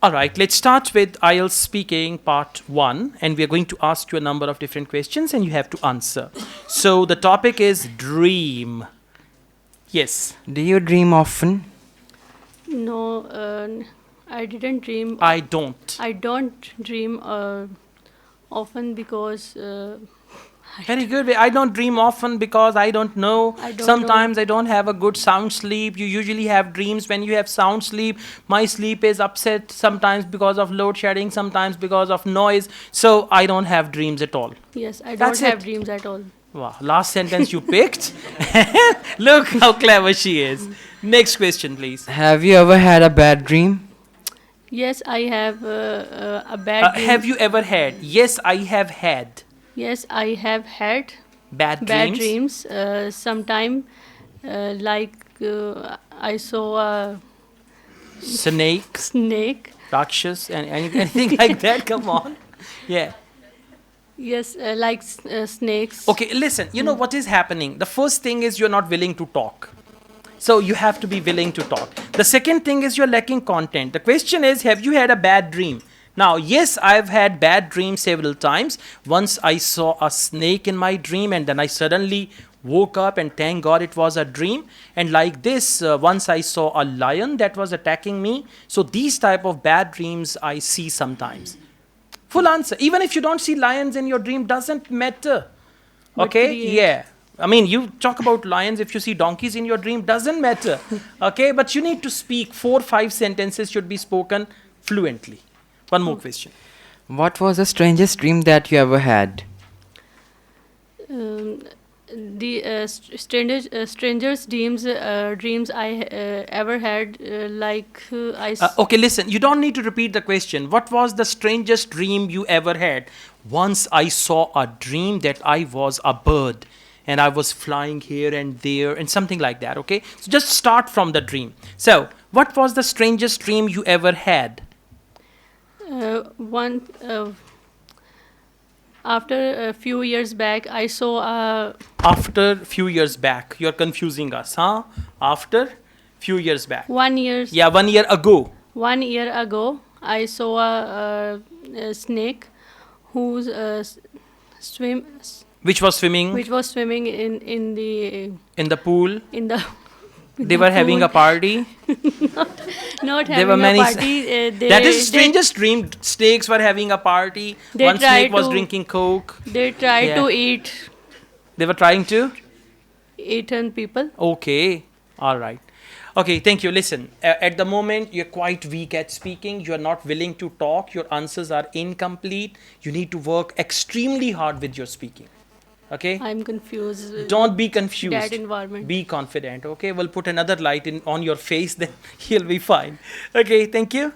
All right, let's start with IELTS speaking part 1, and we are going to ask you a number of different questions and you have to answer. So the topic is dream. Yes. Do you dream often? No, I didn't dream. I don't. I don't dream often because Very good. I don't dream often because I don't know. I don't Sometimes I don't have a good sound sleep. You usually have dreams when you have sound sleep. My sleep is upset sometimes because of load shedding, sometimes because of noise. So I don't have dreams at all. yes, I That's don't have it. dreams at all. Wow, last sentence you picked. Look how clever she is. Next question, please. Have you ever had a bad dream? Yes, I have a bad dream. Have you ever had? Yes, I have had. Yes, I have had Bad bad dreams? dreams. Sometime, I saw a Snake, snake. Rakshas, and anything like that. Come on. Yeah. Yes, snakes. Okay, listen, you know what is happening? The first thing is you're not willing to talk. So you have to be willing to talk. The second thing is you're lacking content. The question is, have you had a bad dream? Now, yes, I've had bad dreams several times. Once I saw a snake in my dream and then I suddenly woke up and thank God it was a dream. And like this, once I saw a lion that was attacking me. So these type of bad dreams I see sometimes. Full answer. Even if you don't see lions in your dream, doesn't matter. But Okay? create. Yeah. I mean, you talk about lions. If you see donkeys in your dream, doesn't matter. Okay? But you need to speak 4-5 sentences should be spoken fluently. One more question. What was the strangest dream that you ever had? The strangers dreams I ever had Okay, listen. You don't need to repeat the question. What was the strangest dream you ever had? Once I saw a dream that I was a bird and I was flying here and there and something like that. Okay? So just start from the dream. So, what was the strangest dream you ever had? one after a few years back I saw a After few years back. You're confusing us, huh? After few years back. 1 year Yeah, 1 year ago. 1 year ago I saw a snake who's swim Which was swimming which was swimming in the in the pool. in the They were having a party. not There having were many a party. That is strangest dream. Snakes were having a party. They One snake tried was to- drinking coke. they tried Yeah. to eat They were trying to. 18 people. Okay. All right. Okay. Thank you. Listen. At the moment, you're quite weak at speaking. You're not willing to talk. Your answers are incomplete. You need to work extremely hard with your speaking. Okay. I'm confused. Don't be confused. That environment. Be confident. Okay. We'll put another light on your face. Then you'll be fine. Okay. Thank you.